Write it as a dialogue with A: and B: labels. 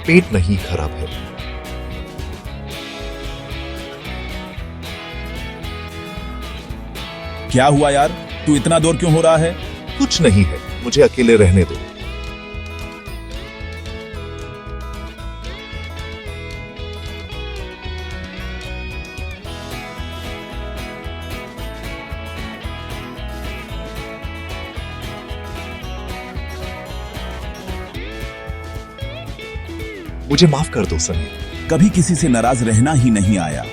A: पेट नहीं खराब है।
B: क्या हुआ यार, तू इतना दूर क्यों हो रहा है?
A: कुछ नहीं है, मुझे अकेले रहने दो। मुझे माफ कर दो सनी।
B: कभी किसी से नाराज रहना ही नहीं आया।